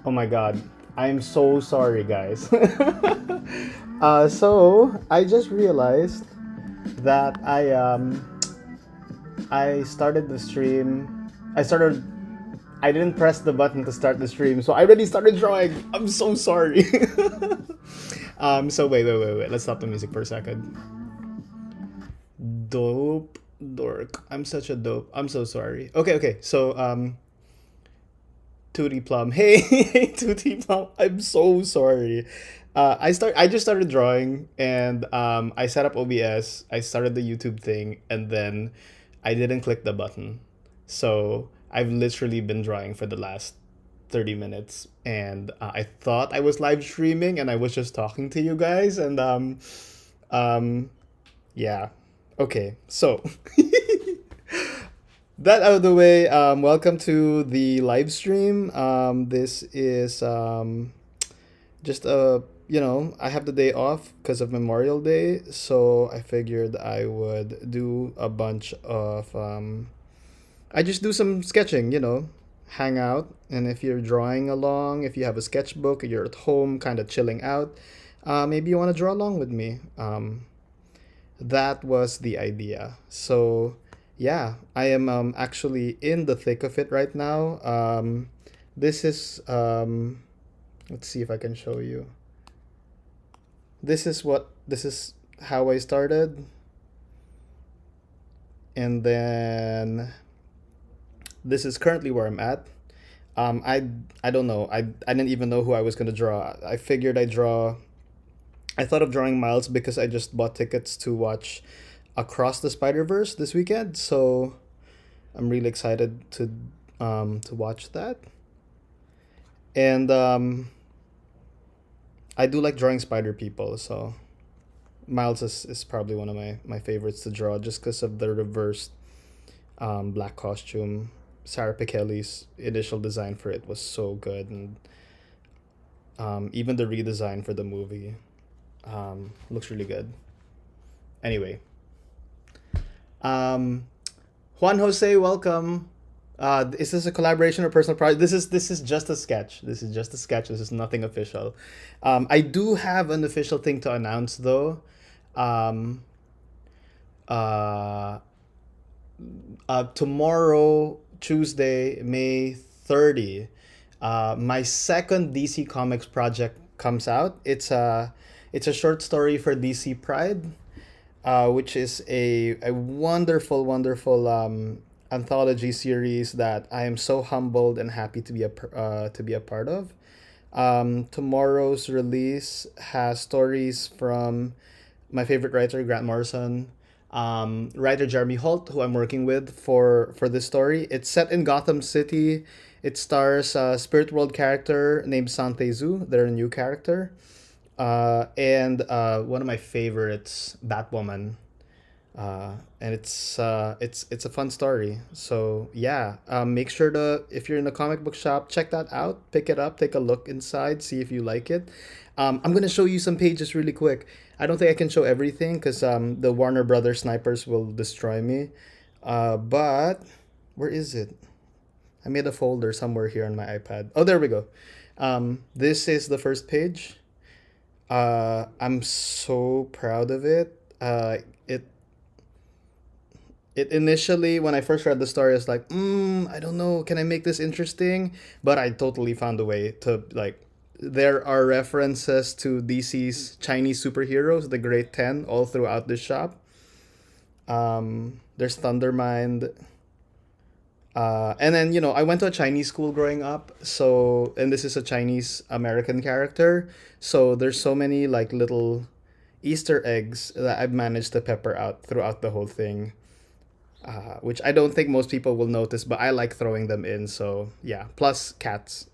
Oh my god. I'm so sorry, guys. So I just realized that I started the stream. I didn't press the button to start the stream, so I already started drawing. I'm so sorry. So wait. Let's stop the music for a second. Dope dork. I'm such a dope. I'm so sorry. Okay. So Tootie Plum. Hey, hey, Tootie Plum. I'm so sorry. I just started drawing and I set up OBS. I started the YouTube thing and then I didn't click the button. So I've literally been drawing for the last 30 minutes and I thought I was live streaming and I was just talking to you guys and um yeah. Okay. So that out of the way, welcome to the live stream. This is just I have the day off because of Memorial Day, so I figured I would do a bunch of I just do some sketching, hang out, and if you're drawing along, if you have a sketchbook, you're at home, kind of chilling out, maybe you want to draw along with me. That was the idea. So, yeah, I am actually in the thick of it right now. This is, let's see if I can show you. This is how I started. And then this is currently where I'm at. I don't know. I didn't even know who I was going to draw. I figured I thought of drawing Miles because I just bought tickets to watch Across the Spider Verse this weekend, so I'm really excited to watch that. And I do like drawing spider people, so Miles is probably one of my favorites to draw just because of the reversed black costume. Sarah Pikeli's initial design for it was so good, and even the redesign for the movie looks really good. Anyway, um, Juan Jose, welcome. Is this a collaboration or personal project? This is just a sketch. This is just a sketch. This is nothing official. I do have an official thing to announce though. Um, uh, Tomorrow, Tuesday, May 30, my second DC Comics project comes out. It's a short story for DC Pride, which is a wonderful anthology series that I am so humbled and happy to be a part of. Tomorrow's release has stories from my favorite writer Grant Morrison, writer Jeremy Holt, who I'm working with for this story. It's set in Gotham City. It stars a Spirit World character named Santezu. They're a new character, and one of my favorites, Batwoman. And it's a fun story. So yeah, make sure to, if you're in a comic book shop, check that out, pick it up, take a look inside, see if you like it. I'm gonna show you some pages really quick. I don't think I can show everything because the Warner Brothers snipers will destroy me. But where is it? I made a folder somewhere here on my iPad. Oh, there we go. This is the first page. I'm so proud of it. It initially, when I first read the story, I was like, I don't know, can I make this interesting? But I totally found a way to like. There are references to DC's Chinese superheroes, the Great Ten, all throughout this shop. There's Thundermind. And then I went to a Chinese school growing up, so and this is a Chinese American character, so there's so many like little Easter eggs that I've managed to pepper out throughout the whole thing, which I don't think most people will notice, but I like throwing them in. So yeah, plus cats.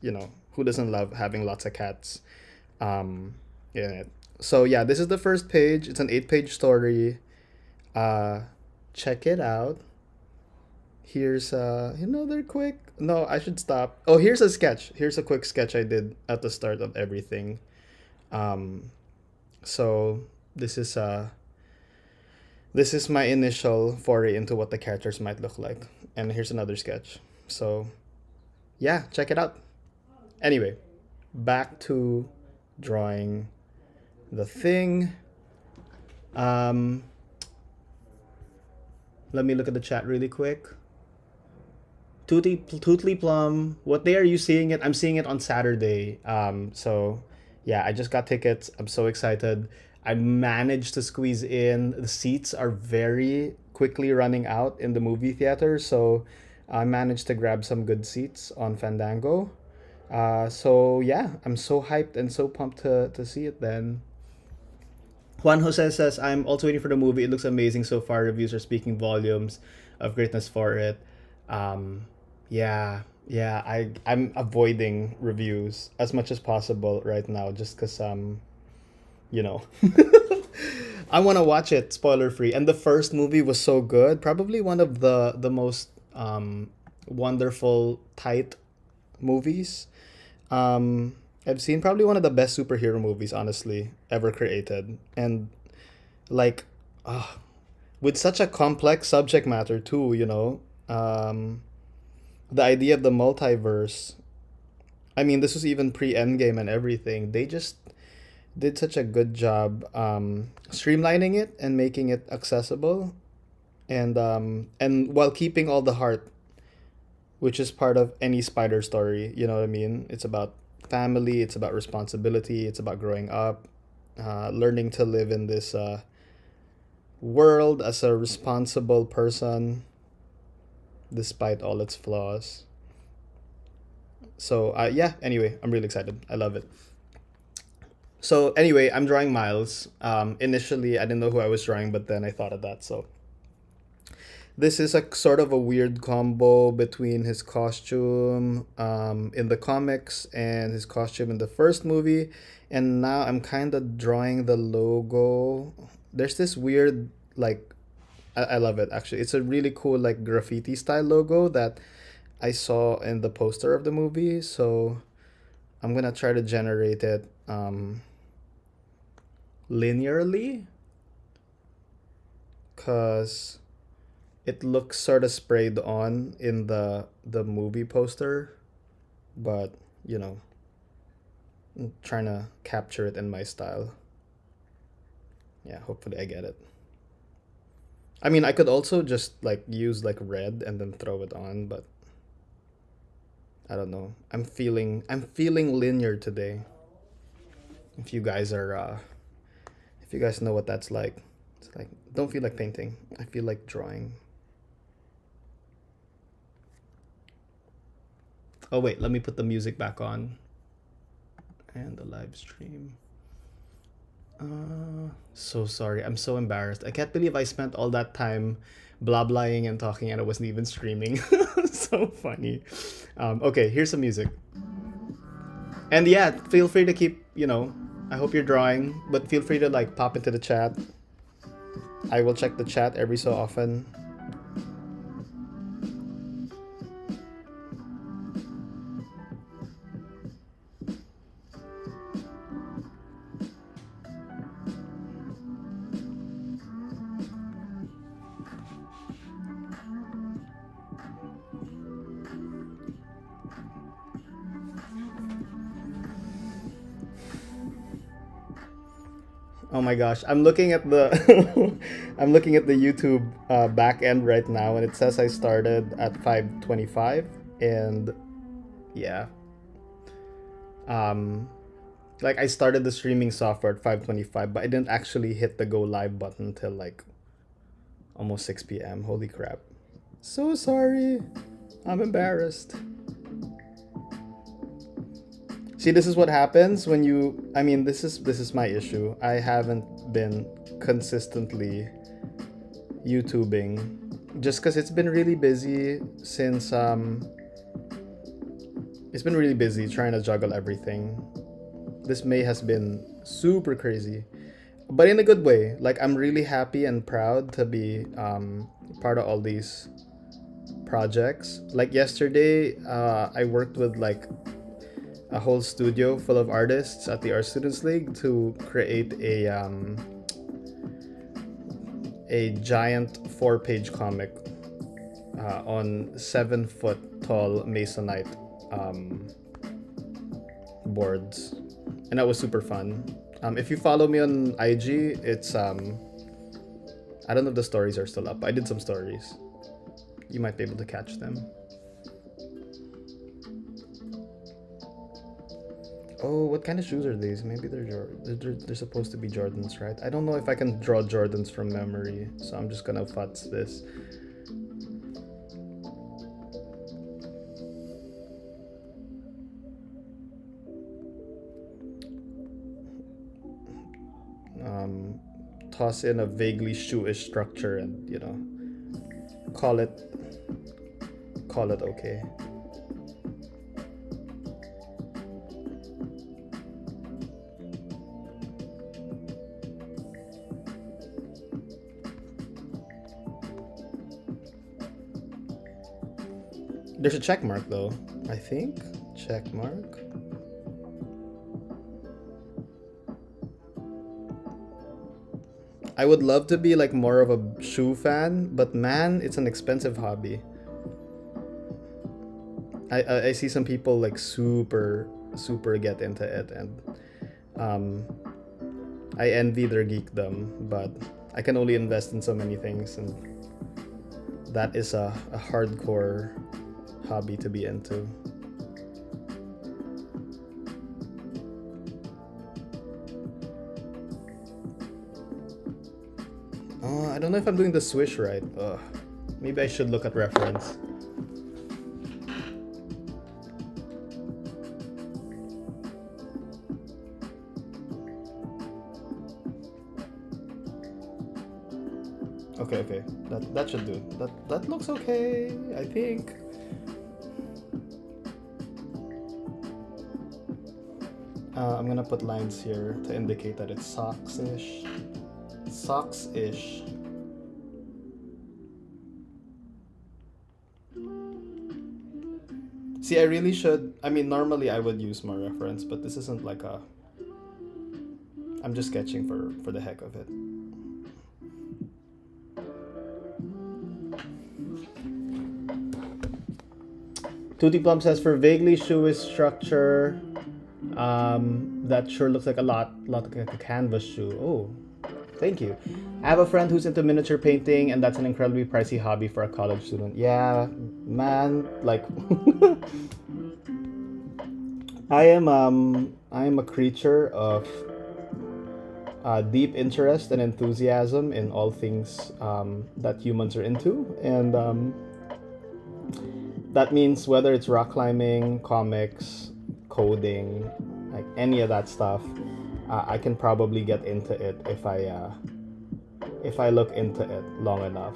Who doesn't love having lots of cats in it? So yeah, this is the first page. It's an 8-page story. Uh, Check it out. Here's they're quick. No, I should stop. Oh, here's a sketch. Here's a quick sketch I did at the start of everything. Um, so this is my initial foray into what the characters might look like. And here's another sketch. So, yeah, check it out. Anyway, back to drawing the thing. Um, Let me look at the chat really quick. Tootly Plum. What day are you seeing it? I'm seeing it on Saturday. So yeah, I just got tickets. I'm so excited. I managed to squeeze in. The seats are very quickly running out in the movie theater, so I managed to grab some good seats on Fandango. So yeah, I'm so hyped and so pumped to see it then. Juan Jose says, I'm also waiting for the movie. It looks amazing so far. Reviews are speaking volumes of greatness for it. Um, yeah, I'm avoiding reviews as much as possible right now just because, you know, I want to watch it spoiler free. And the first movie was so good. Probably one of the most wonderful, tight movies I've seen. Probably one of the best superhero movies, honestly, ever created. And like, uh, with such a complex subject matter too, the idea of the multiverse. I mean, this was even pre Endgame and everything. They just did such a good job streamlining it and making it accessible, and while keeping all the heart, which is part of any spider story. You know what I mean? It's about family. It's about responsibility. It's about growing up, learning to live in this world as a responsible person, despite all its flaws. So yeah. Anyway, I'm really excited. I love it. So anyway, I'm drawing Miles. Initially, I didn't know who I was drawing, but then I thought of that. So this is a sort of a weird combo between his costume in the comics and his costume in the first movie. And now I'm kind of drawing the logo. There's this weird, like, I love it actually. It's a really cool, like, graffiti style logo that I saw in the poster of the movie. So I'm gonna try to generate it linearly because it looks sort of sprayed on in the movie poster, but I'm trying to capture it in my style. Yeah, hopefully I get it. I mean, I could also just like use like red and then throw it on, but I don't know. I'm feeling linear today. If you guys are if you guys know what that's like. It's like don't feel like painting. I feel like drawing. Oh wait, let me put the music back on and the live stream. So sorry. I'm so embarrassed. I can't believe I spent all that time blah blahing and talking and I wasn't even streaming. So funny. Okay, here's some music. And yeah, feel free to keep, I hope you're drawing, but feel free to like pop into the chat. I will check the chat every so often. Oh my gosh, I'm looking at the I'm looking at the YouTube back end right now, and it says I started at 5:25, and yeah, um, like I started the streaming software at 5:25, but I didn't actually hit the go live button till like almost 6 p.m. Holy crap! So sorry, I'm embarrassed. See, this is what happens when you. I mean, this is my issue. I haven't been consistently YouTubing just because it's been really busy since it's been really busy trying to juggle everything. This May has been super crazy, but in a good way. Like I'm really happy and proud to be part of all these projects. Like yesterday, I worked with like a whole studio full of artists at the Art Students League to create a giant 4-page comic on 7-foot tall masonite boards, and that was super fun. If you follow me on IG, it's I don't know if the stories are still up. I did some stories. You might be able to catch them. Oh, what kind of shoes are these? Maybe they're supposed to be Jordans, right? I don't know if I can draw Jordans from memory, so I'm just gonna futz this. Toss in a vaguely shoe-ish structure and call it okay. There's a check mark though, I think. Check mark. I would love to be like more of a shoe fan, but man, it's an expensive hobby. I see some people like super get into it, and I envy their geekdom, but I can only invest in so many things, and that is a hardcore hobby to be into. I don't know if I'm doing the swish right. Maybe I should look at reference. Okay. That should do. That looks okay, I think. I'm gonna put lines here to indicate that it's socks-ish. Socks-ish. See, I really should. I mean, normally I would use more reference, but this isn't like a. I'm just sketching for the heck of it. Tutti Plum says for vaguely shoeish structure, that sure looks like a lot like a canvas shoe. Oh, thank you. I have a friend who's into miniature painting, and that's an incredibly pricey hobby for a college student. Yeah, man, like I am a creature of deep interest and enthusiasm in all things that humans are into, and that means whether it's rock climbing, comics, coding, like any of that stuff, I can probably get into it if I look into it long enough.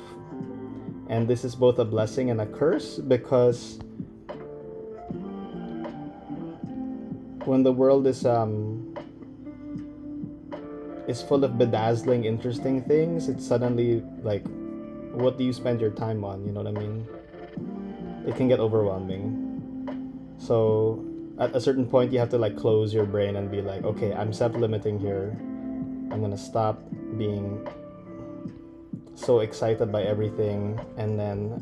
And this is both a blessing and a curse, because when the world is full of bedazzling, interesting things, it's suddenly like, what do you spend your time on? You know what I mean? It can get overwhelming. So at a certain point, you have to like close your brain and be like, okay, I'm self-limiting here. I'm gonna stop being so excited by everything, and then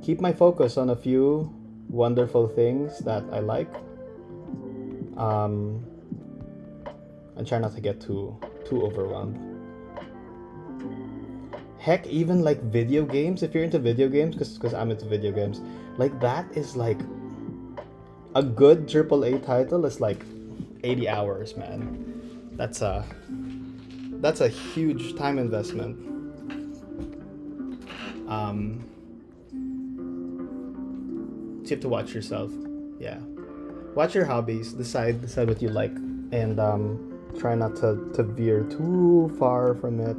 keep my focus on a few wonderful things that I like. And try not to get too overwhelmed. Heck, even like video games, if you're into video games, because I'm into video games, like that is like a good AAA title is like 80 hours, man. That's a huge time investment. So you have to watch yourself. Yeah, watch your hobbies, decide what you like, and try not to veer too far from it.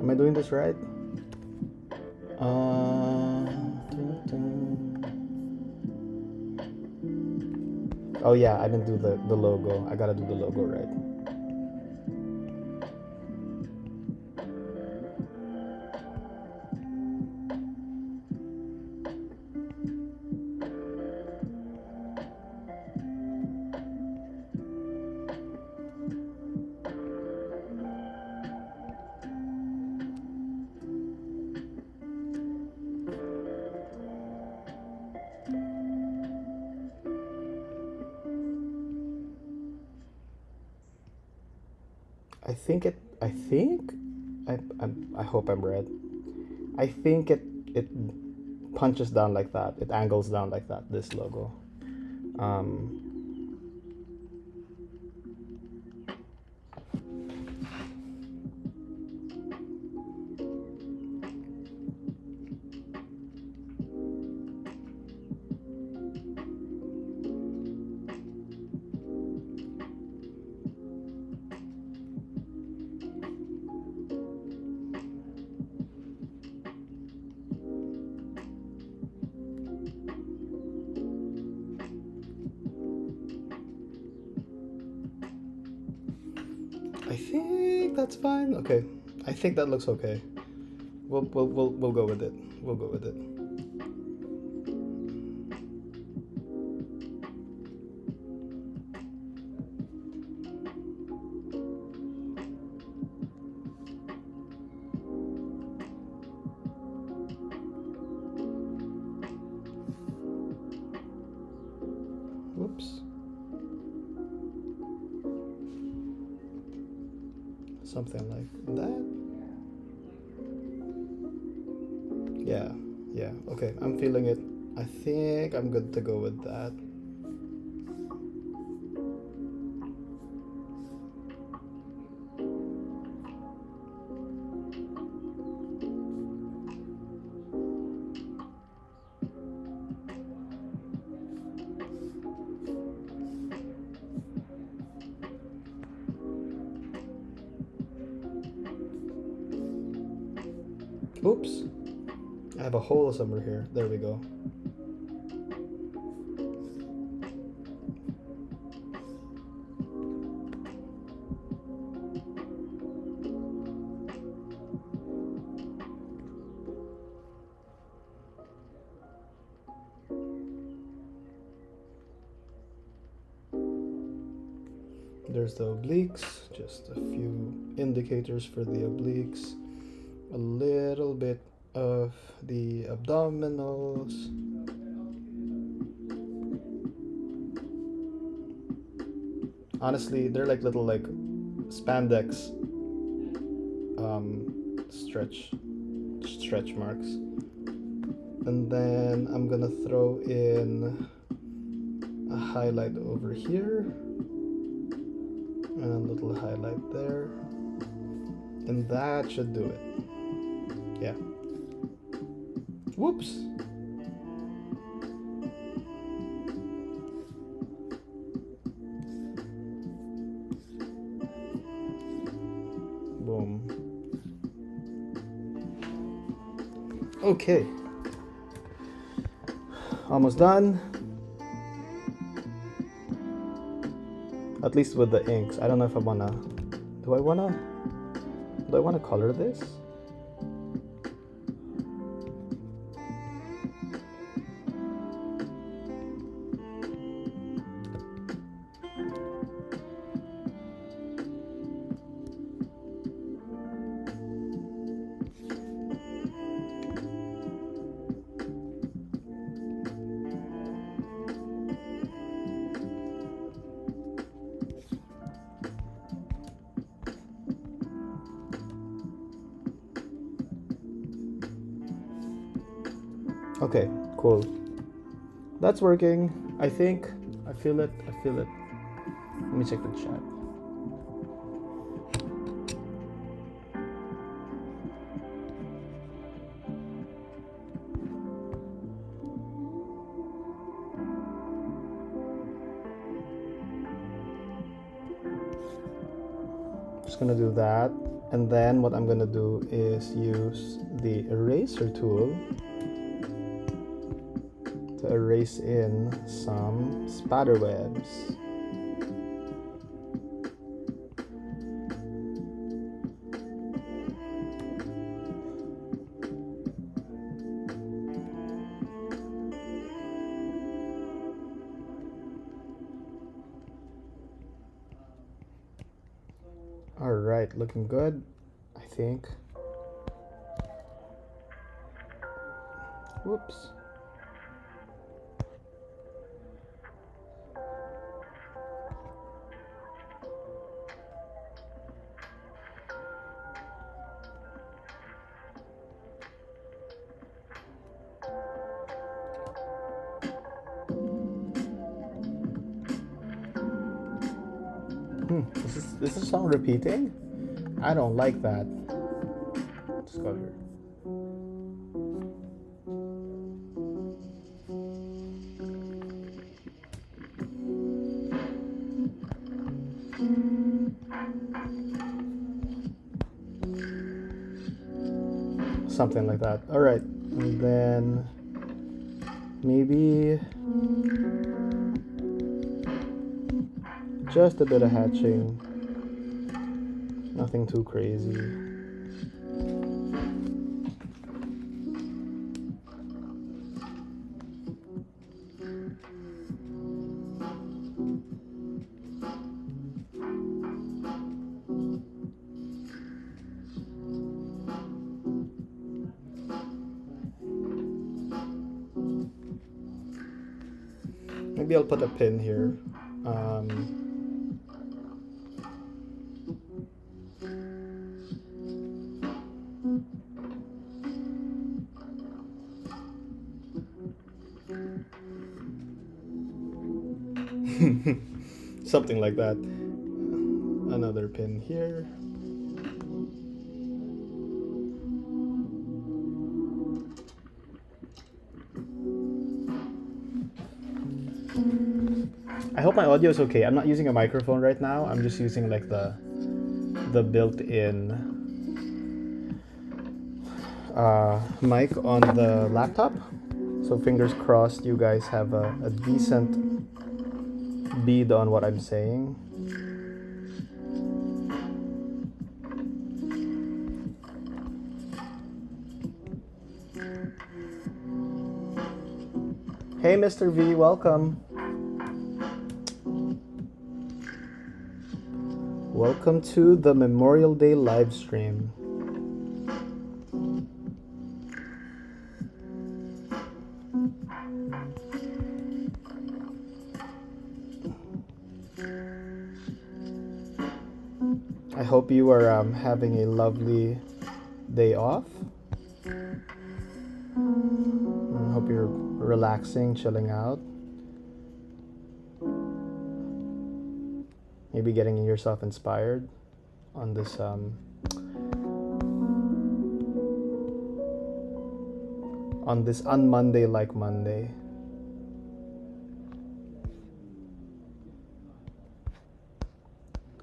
Am I doing this right? Oh yeah, I didn't do the logo. I gotta do the logo right. I hope I'm right. I think it punches down like that. It angles down like that. This logo. Um, I think that's fine. Okay, I think that looks okay. We'll go with it. We'll go with it. Whoops. Something like that. Yeah, yeah. Okay, I'm feeling it. I think I'm good to go with that. Oops. I have a hole somewhere here. There we go. There's the obliques, just a few indicators for the obliques, a little bit of the abdominals. Honestly, they're like little like spandex stretch marks. And then I'm gonna throw in a highlight over here and a little highlight there, and that should do it. Yeah. Whoops. Boom. Okay. Almost done. At least with the inks. I don't know if I wanna. Do I wanna color this? Okay, cool. That's working. I think. I feel it. I feel it. Let me check the chat. Just gonna do that. And then what I'm gonna do is use the eraser tool to erase in some spider webs. All right, looking good, I think. Whoops. Is this song repeating? I don't like that. Let's go here. Something like that. All right, and then maybe just a bit of hatching. Nothing too crazy. Maybe I'll put a pin here. Something like that. Another pin here. I hope my audio is okay. I'm not using a microphone right now. I'm just using like the built-in mic on the laptop. So fingers crossed you guys have a decent bead on what I'm saying. Hey Mr. V, welcome. Welcome to the Memorial Day live stream. I hope you are having a lovely day off. I hope you're relaxing, chilling out. Maybe getting yourself inspired on this un-Monday like Monday.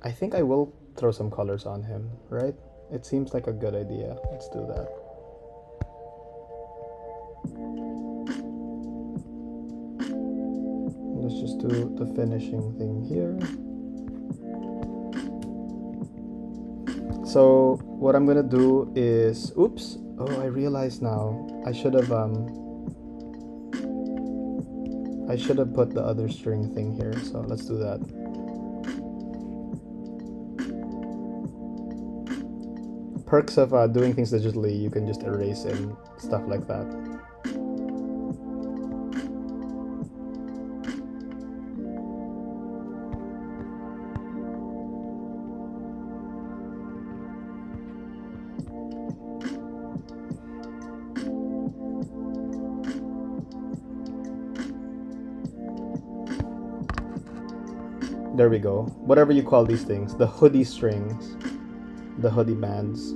I think I will throw some colors on him, right? It seems like a good idea. Let's do that. Let's just do the finishing thing here. So what I'm gonna do is, oops, oh, I realize now. I should have put the other string thing here. So let's do that. Perks of doing things digitally, you can just erase and stuff like that. There we go. Whatever you call these things, the hoodie strings, the hoodie bands.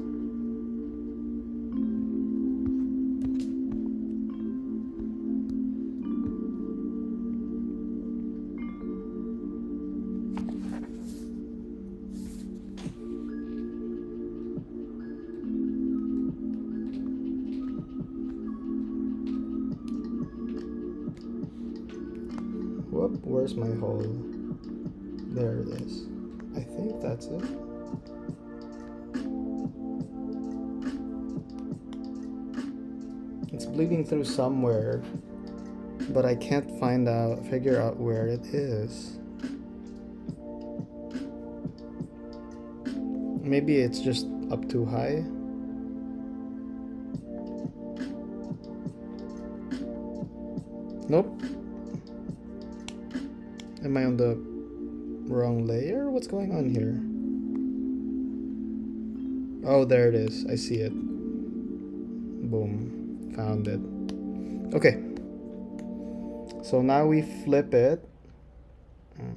Whoop, where's my hole? There it is. I think that's it. It's bleeding through somewhere, but I can't figure out where it is. Maybe it's just up too high. Nope. Am I on the wrong layer? What's going on here? Oh, there it is. I see it. Boom. Found it. Okay. So now we flip it.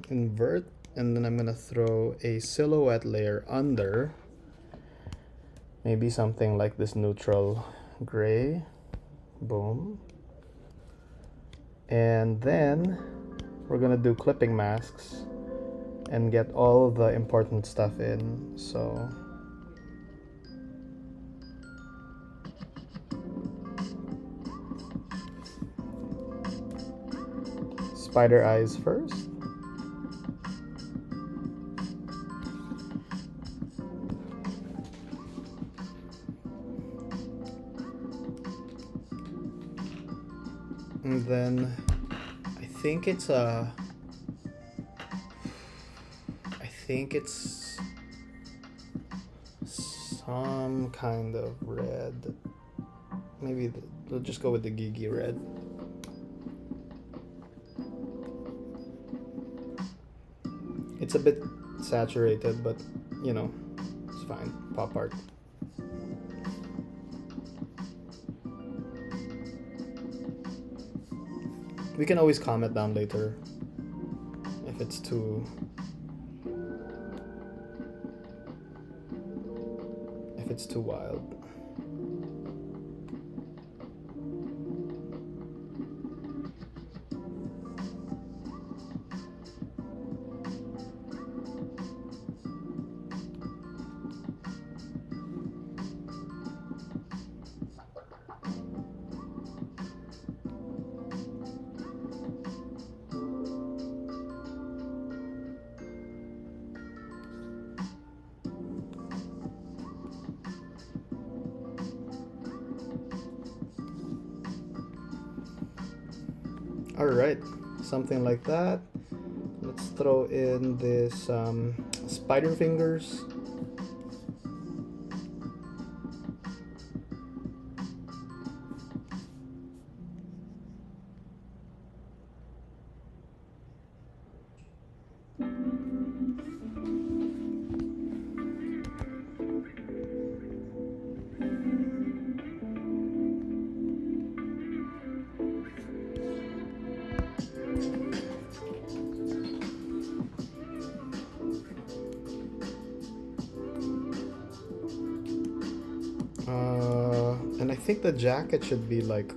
Invert. and then I'm gonna throw a silhouette layer under. Maybe something like this neutral gray. Boom. And then we're gonna do clipping masks and get all the important stuff in. So spider eyes first. And then I think it's some kind of red. Maybe we'll just go with the Gigi red. It's a bit saturated, but you know, it's fine. Pop art. We can always comment down later if it's too wild. All right, something like that. Let's throw in this spider fingers. And I think the jacket should be like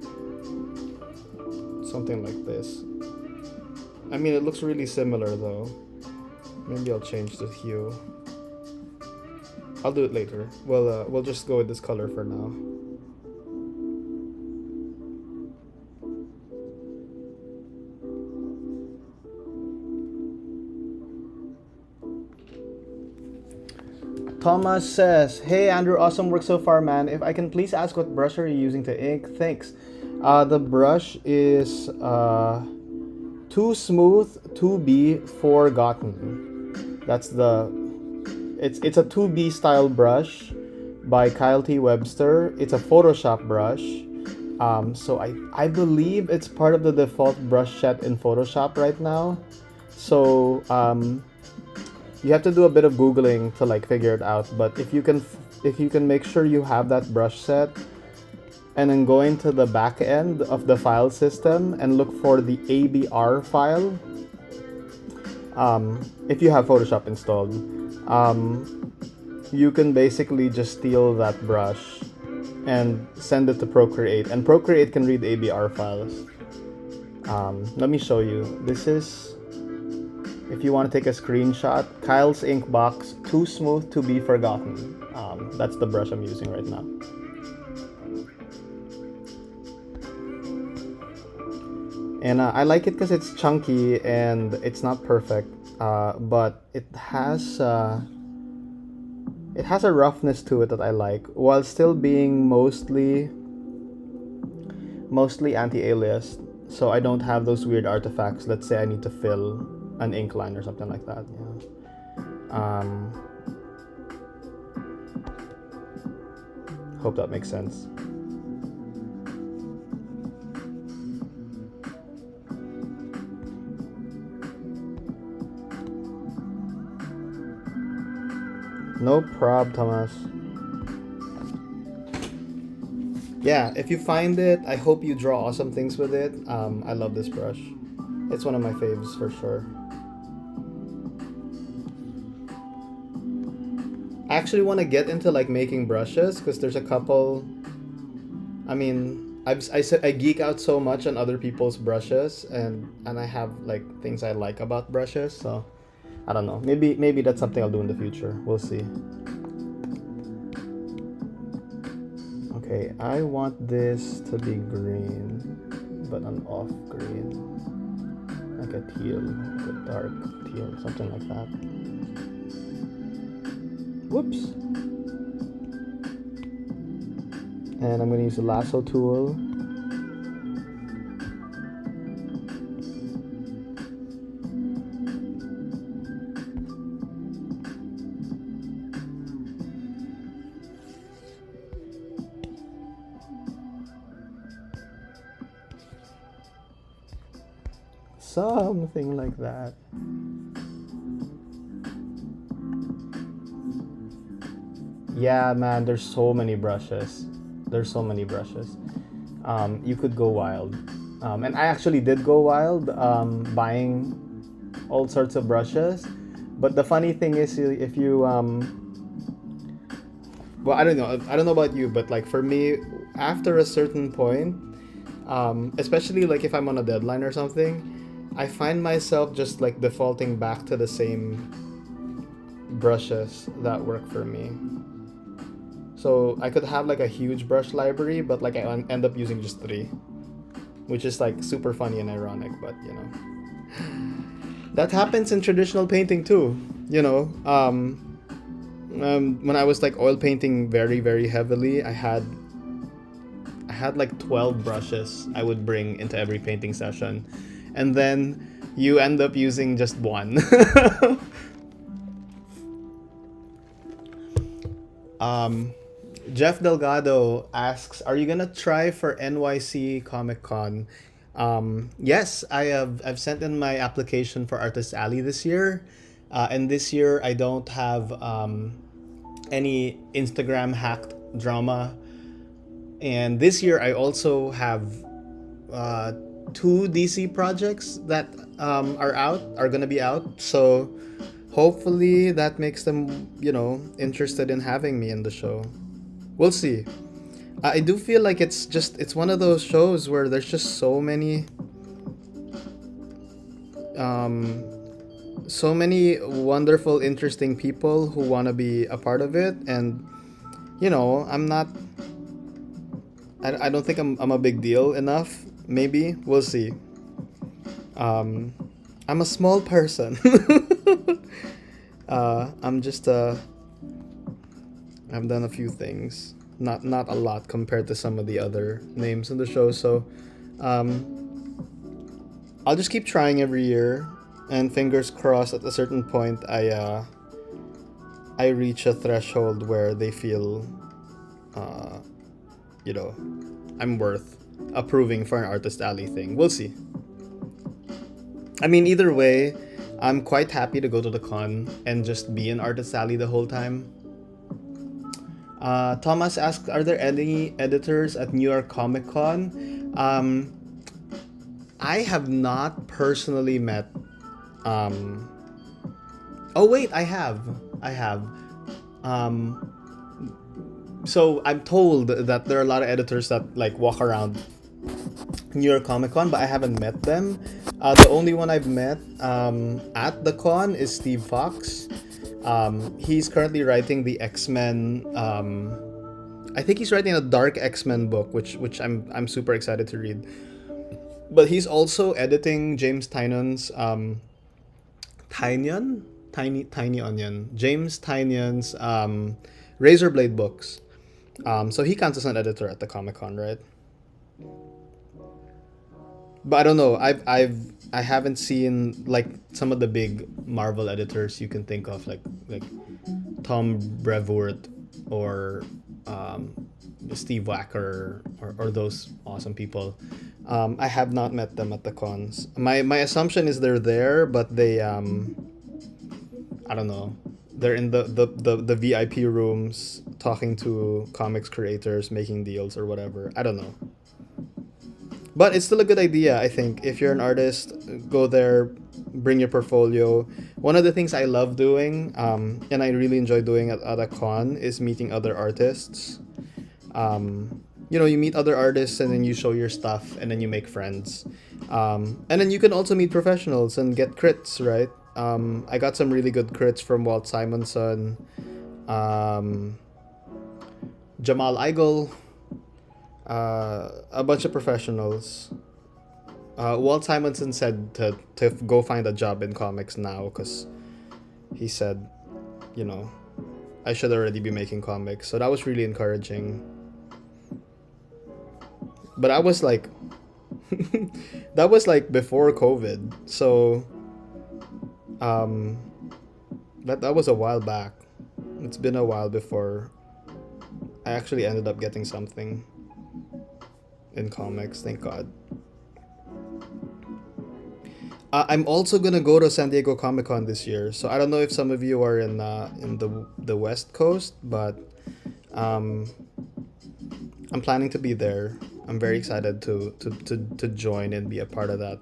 something like this. I mean, it looks really similar though. Maybe I'll change the hue. I'll do it later. We'll just go with this color for now. Thomas says, "Hey Andrew, awesome work so far, man. If I can please ask, what brush are you using to ink? Thanks." The brush is Too Smooth 2B Forgotten. That's the it's a 2B style brush by Kyle T. Webster. It's a Photoshop brush. So I believe it's part of the default brush set in Photoshop right now. So you have to do a bit of googling to like figure it out, but if you can make sure you have that brush set and then go into the back end of the file system and look for the ABR file, if you have Photoshop installed, you can basically just steal that brush and send it to Procreate, and Procreate can read ABR files. Let me show you. This is, if you want to take a screenshot, Kyle's ink box, Too Smooth to Be Forgotten. That's the brush I'm using right now. And I like it because it's chunky and it's not perfect, but it has a roughness to it that I like, while still being mostly anti-aliased, so I don't have those weird artifacts. Let's say I need to fill an ink line or something like that. Yeah. Hope that makes sense. No prob, Thomas. Yeah, if you find it, I hope you draw awesome things with it. I love this brush. It's one of my faves for sure. I actually want to get into like making brushes because there's a couple. I mean, I geek out so much on other people's brushes, and I have like things I like about brushes. So I don't know. Maybe that's something I'll do in the future. We'll see. Okay, I want this to be green, but an off green, like a teal, like a dark teal, something like that. Whoops. And I'm gonna use the lasso tool. Something like that. Yeah, man, there's so many brushes. There's so many brushes. You could go wild. And I actually did go wild buying all sorts of brushes. But the funny thing is, if you well, I don't know about you, but like for me, after a certain point, especially like if I'm on a deadline or something, I find myself just like defaulting back to the same brushes that work for me. So I could have like a huge brush library, but like I end up using just three, which is like super funny and ironic, but you know. That happens in traditional painting too, you know. When I was like oil painting very, very heavily, I had like 12 brushes I would bring into every painting session. And then you end up using just one. Jeff Delgado asks, "Are you gonna try for NYC Comic Con?" Yes, I've sent in my application for Artist Alley this year, and this year I don't have any Instagram hacked drama, and this year I also have two DC projects that are gonna be out. So hopefully that makes them interested in having me in the show. We'll see. I do feel like it's one of those shows where there's just so many wonderful, interesting people who want to be a part of it, and I'm not. I don't think I'm a big deal enough. Maybe we'll see. I'm a small person. I'm just I've done a few things, not a lot compared to some of the other names in the show. So, I'll just keep trying every year, and fingers crossed. At a certain point, I reach a threshold where they feel, I'm worth approving for an Artist Alley thing. We'll see. I mean, either way, I'm quite happy to go to the con and just be in Artist Alley the whole time. Thomas asks, "Are there any editors at New York Comic Con?" I have not personally met. Oh wait, I have. So I'm told that there are a lot of editors that like walk around New York Comic Con, but I haven't met them. The only one I've met at the con is Steve Fox. He's currently writing the X-Men. I think he's writing a dark X-Men book, which I'm super excited to read. But he's also editing James Tynion's Tiny Onion. James Tynion's Razorblade books. So he counts as an editor at the Comic Con, right? But I don't know. I haven't seen like some of the big Marvel editors you can think of, like Tom Brevoort or Steve Wacker or those awesome people. I have not met them at the cons. My assumption is they're there, but they I don't know. They're in the VIP rooms talking to comics creators, making deals or whatever. I don't know. But it's still a good idea, I think. If you're an artist, go there, bring your portfolio. One of the things I love doing, and I really enjoy doing at a con, is meeting other artists. You meet other artists and then you show your stuff and then you make friends. And then you can also meet professionals and get crits, right? I got some really good crits from Walt Simonson, um, Jamal Eigel, a bunch of professionals. Walt Simonson said to go find a job in comics now because he said, you know, I should already be making comics. So that was really encouraging. But I was like, that was like before COVID. So um, that was a while back. It's been a while before I actually ended up getting something in comics. Thank God. I'm also gonna go to San Diego Comic Con this year. So I don't know if some of you are in the West Coast, but um, I'm planning to be there. I'm very excited to join and be a part of that.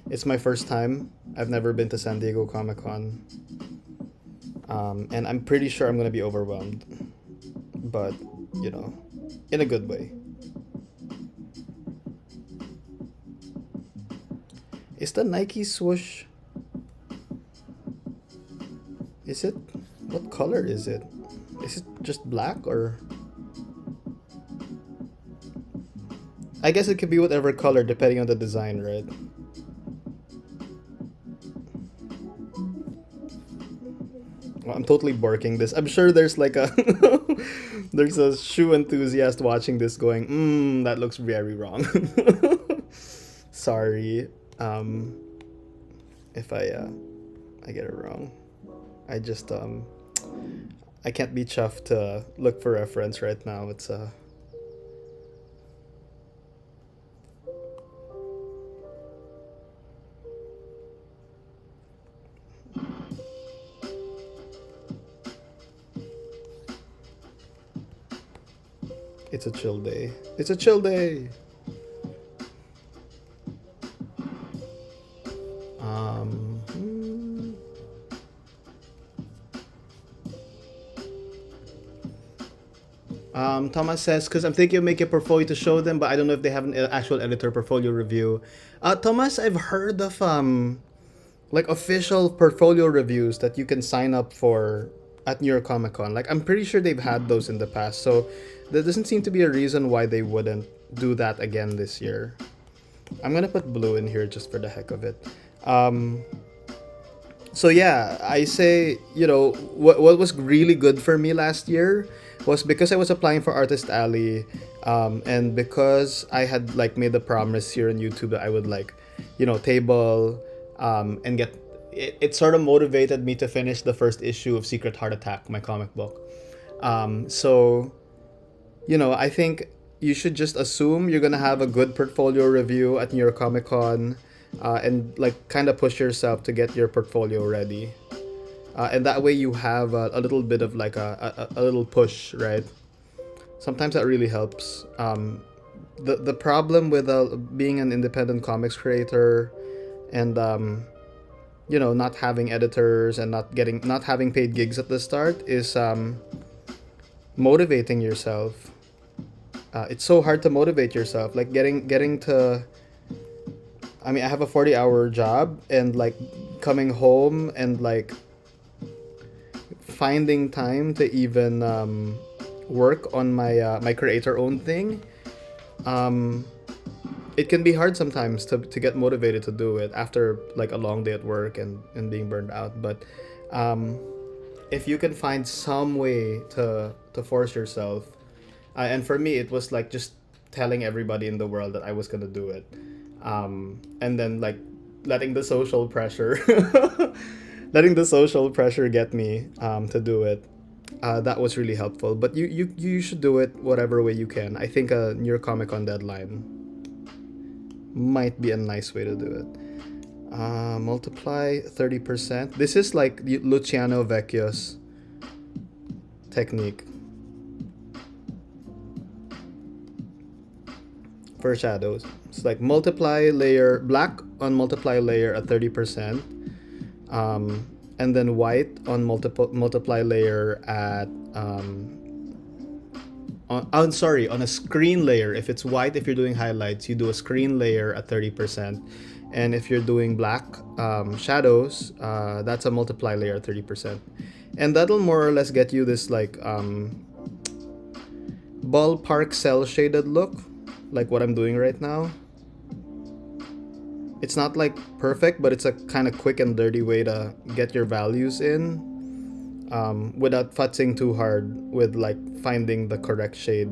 It's my first time. I've never been to San Diego Comic Con, and I'm pretty sure I'm gonna be overwhelmed, but in a good way. Is the Nike swoosh? Is it? What color is it? Is it just black or? I guess it could be whatever color depending on the design, right? Well, I'm totally borking this. I'm sure there's like a there's a shoe enthusiast watching this going, that looks very wrong. Sorry, um, if I get it wrong. I just I can't be chuffed to look for reference right now. It's a chill day. It's a chill day. Um, hmm. Thomas says, because I'm thinking of making a portfolio to show them, but I don't know if they have an actual editor portfolio review. Thomas, I've heard of like official portfolio reviews that you can sign up for at New York Comic Con. Like I'm pretty sure they've had those in the past, so there doesn't seem to be a reason why they wouldn't do that again this year. I'm gonna put blue in here just for the heck of it. Um, so yeah, I say what was really good for me last year was because I was applying for Artist Alley, and because I had like made the promise here on YouTube that I would like, table, and get it. It sort of motivated me to finish the first issue of Secret Heart Attack, my comic book. So I think you should just assume you're gonna have a good portfolio review at New York Comic Con, and like kind of push yourself to get your portfolio ready, and that way you have a little bit of like a little push, right? Sometimes that really helps. The problem with being an independent comics creator, and not having editors and not having paid gigs at the start is motivating yourself. It's so hard to motivate yourself. Like getting to. I mean, I have a 40-hour job, and like coming home and like finding time to even work on my creator-owned thing. It can be hard sometimes to get motivated to do it after like a long day at work and being burned out. But if you can find some way to force yourself, and for me it was like just telling everybody in the world that I was gonna do it, and then like letting the social pressure letting the social pressure get me to do it. That was really helpful. But you should do it whatever way you can. I think a New York Comic Con deadline might be a nice way to do it. Multiply 30%. This is like Luciano Vecchio's technique for shadows. It's like multiply layer black on multiply layer at 30%, and then white on multiply layer at on a screen layer. If it's white, if you're doing highlights, you do a screen layer at 30%, and if you're doing black shadows, that's a multiply layer at 30%, and that'll more or less get you this like ballpark cell shaded look, like what I'm doing right now. It's not like perfect, but it's a kind of quick and dirty way to get your values in, without futzing too hard with like finding the correct shade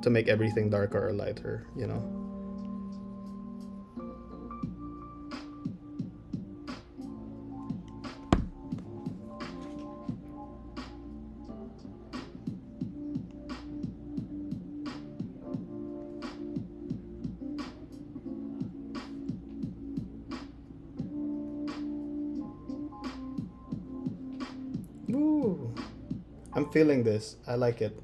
to make everything darker or lighter, you know. Ooh, I'm feeling this. I like it.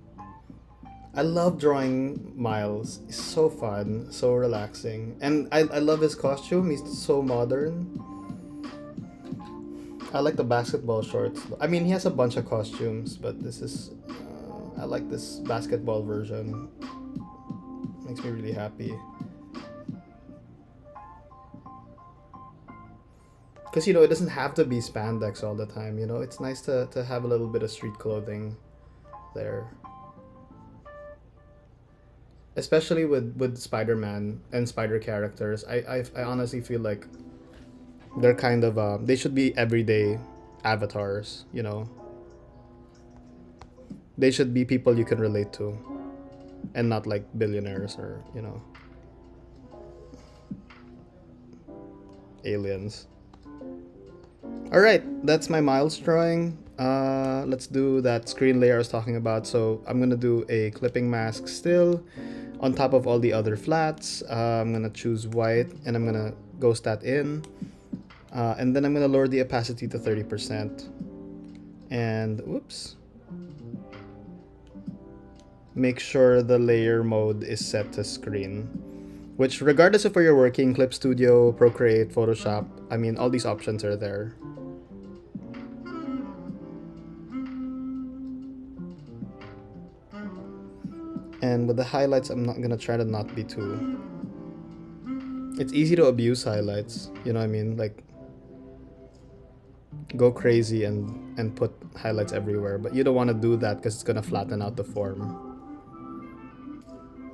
I love drawing Miles. It's so fun, so relaxing. And I love his costume. He's so modern. I like the basketball shorts. I mean, he has a bunch of costumes, but this is. I like this basketball version. Makes me really happy. Because, you know, it doesn't have to be spandex all the time, you know? It's nice to have a little bit of street clothing there. Especially with Spider-Man and Spider characters. I honestly feel like they're kind of, they should be everyday avatars, you know? They should be people you can relate to. And not like billionaires or, you know, aliens. Alright, that's my Miles drawing. Let's do that screen layer I was talking about. So I'm gonna do a clipping mask still on top of all the other flats. I'm gonna choose white and I'm gonna ghost that in. And then I'm gonna lower the opacity to 30%. And whoops. Make sure the layer mode is set to screen. Which, regardless of where you're working, Clip Studio, Procreate, Photoshop, I mean, all these options are there. And with the highlights, I'm not gonna try to not be too... It's easy to abuse highlights, you know what I mean? Like, go crazy and put highlights everywhere, but you don't want to do that because it's gonna flatten out the form.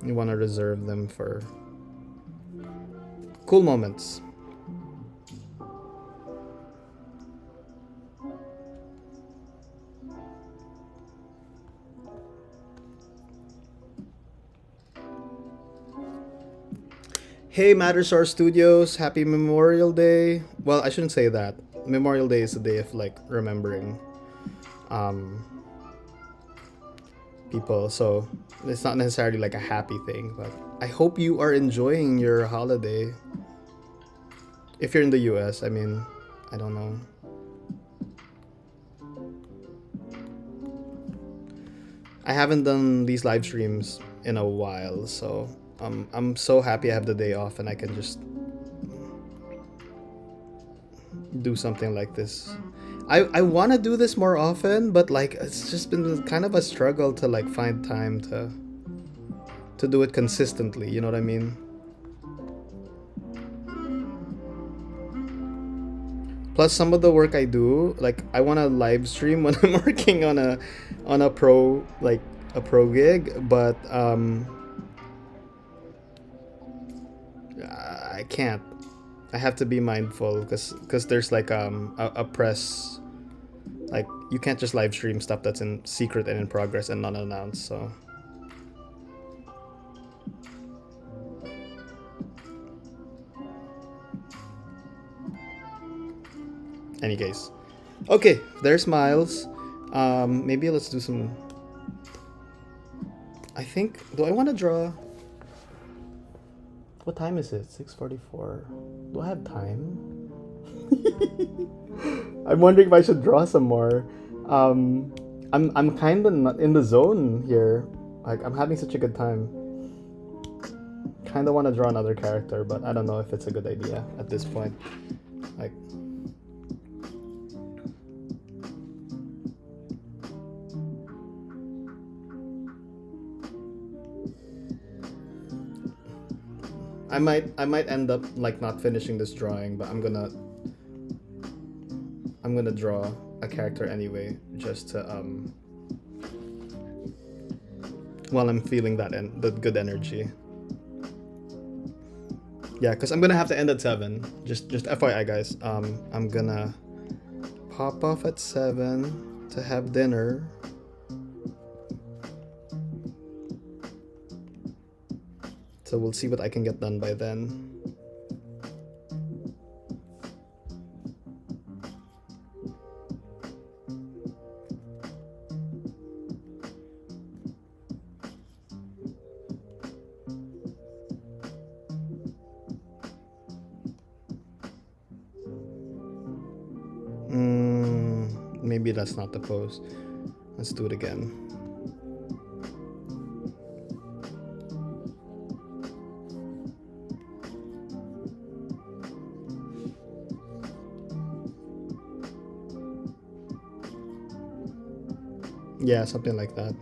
You want to reserve them for cool moments. Hey Mattersource Studios, happy Memorial Day. Well, I shouldn't say that. Memorial Day is a day of like remembering people, so it's not necessarily like a happy thing, but I hope you are enjoying your holiday. If you're in the US, I mean, I don't know. I haven't done these live streams in a while, so I'm so happy I have the day off and I can just do something like this. I want to do this more often, but like it's just been kind of a struggle to like find time to do it consistently, you know what I mean? Plus some of the work I do, like I want to live stream when I'm working on a pro gig, but I can't. I have to be mindful because there's like a press, like you can't just live stream stuff that's in secret and in progress and not announced, so any case. Okay, there's Miles. Maybe let's do some... I think... Do I want to draw... What time is it? 6:44. Do I have time? I'm wondering if I should draw some more. I'm kind of not in the zone here. Like, I'm having such a good time. kind of want to draw another character, but I don't know if it's a good idea at this point. Like, I might end up like not finishing this drawing, but I'm gonna draw a character anyway, just to while I'm feeling the good energy. Yeah, because I'm gonna have to end at 7. Just FYI, guys. I'm gonna pop off at 7 to have dinner. So we'll see what I can get done by then. Maybe that's not the pose. Let's do it again. Yeah, something like that.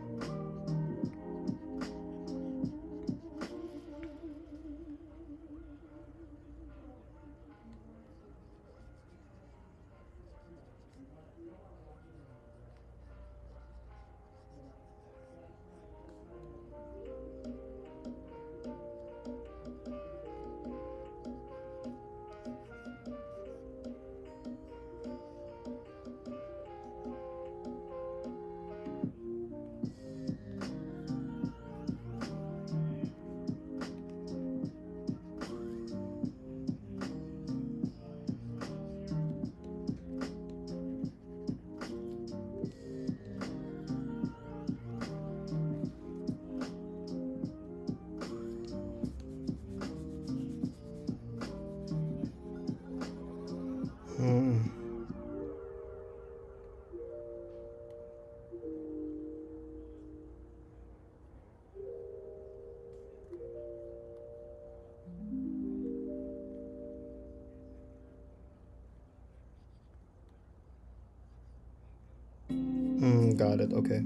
Got it, okay.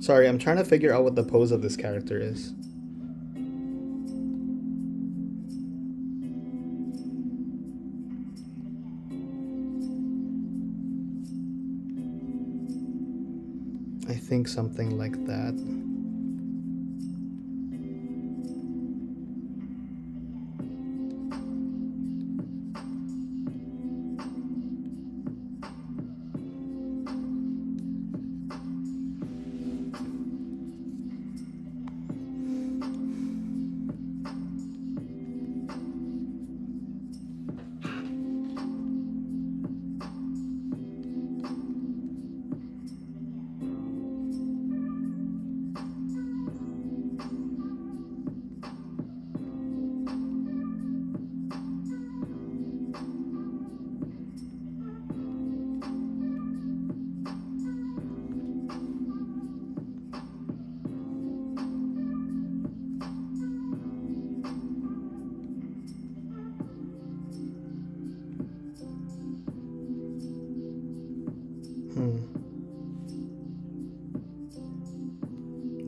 Sorry, I'm trying to figure out what the pose of this character is. I think something like that.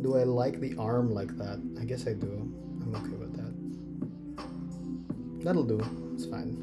Do I like the arm like that? I guess I do. I'm okay with that. That'll do. It's fine.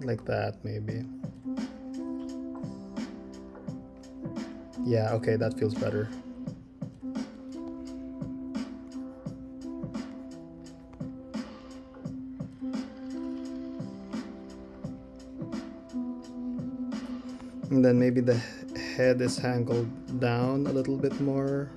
Like that, maybe. Yeah, okay, that feels better. And then maybe the head is angled down a little bit more.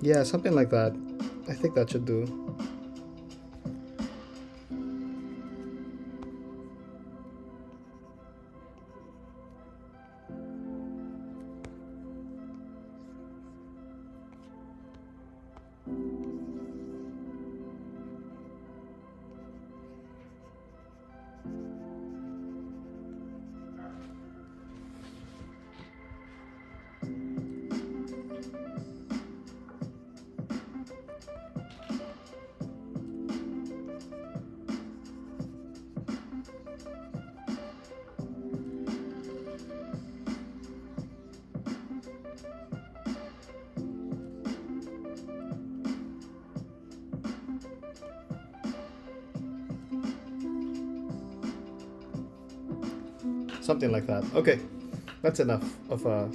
Yeah, something like that. I think that should do. Something like that. Okay, that's enough of a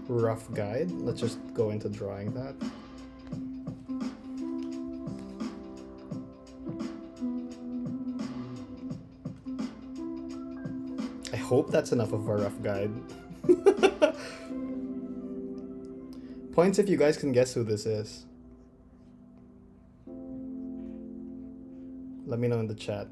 rough guide. Let's just go into drawing that. I hope that's enough of a rough guide. Points if you guys can guess who this is. Let me know in the chat.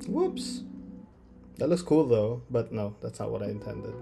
Whoops. That looks cool though, but no, that's not what I intended.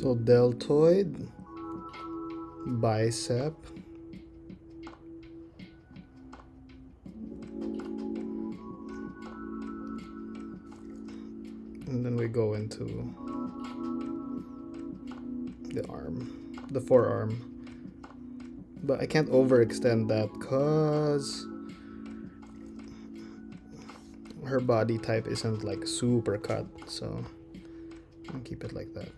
So deltoid, bicep, and then we go into the arm, the forearm. But I can't overextend that because her body type isn't like super cut, so I'll keep it like that.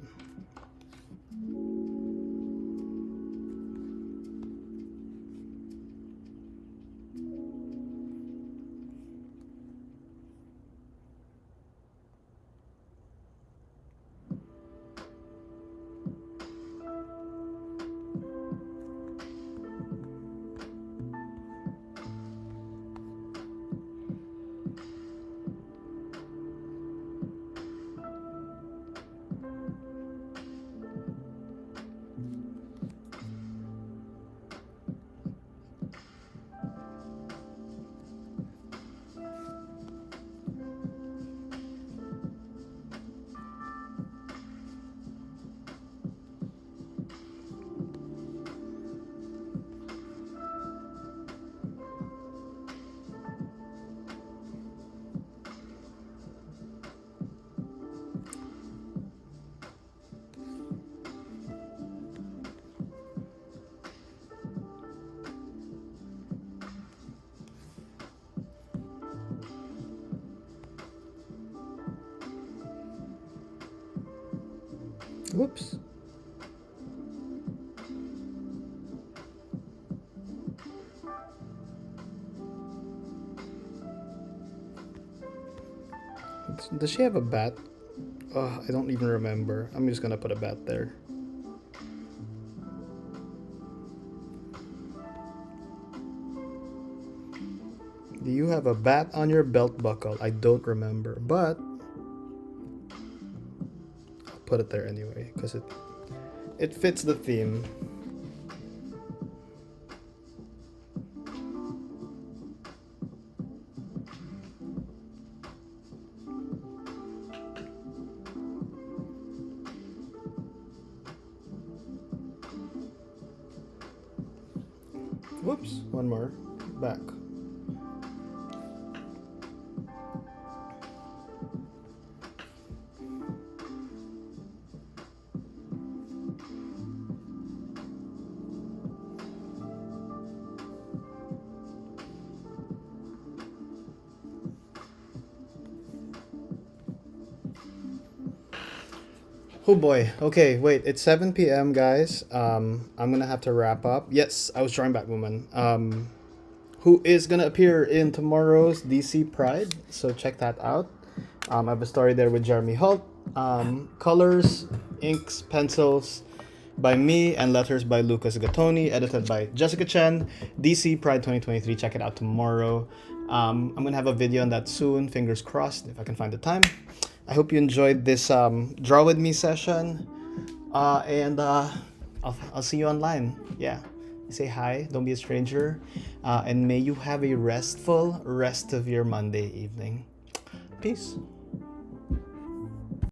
Whoops. Does she have a bat? Oh, I don't even remember. I'm just gonna put a bat there. Do you have a bat on your belt buckle? I don't remember, but I'll put it there anyway because it fits the theme. Whoops, one more. Back. Oh boy. Okay, wait. It's 7 p.m., guys. I'm gonna have to wrap up. Yes, I was drawing Batwoman. Who is gonna appear in tomorrow's DC Pride? So check that out. I have a story there with Jeremy Holt. Colors, inks, pencils by me, and letters by Lucas Gattoni. Edited by Jessica Chen. DC Pride 2023. Check it out tomorrow. I'm gonna have a video on that soon. Fingers crossed if I can find the time. I hope you enjoyed this draw with me session, and I'll see you online. Yeah, say hi, don't be a stranger, and may you have a restful rest of your Monday evening. Peace.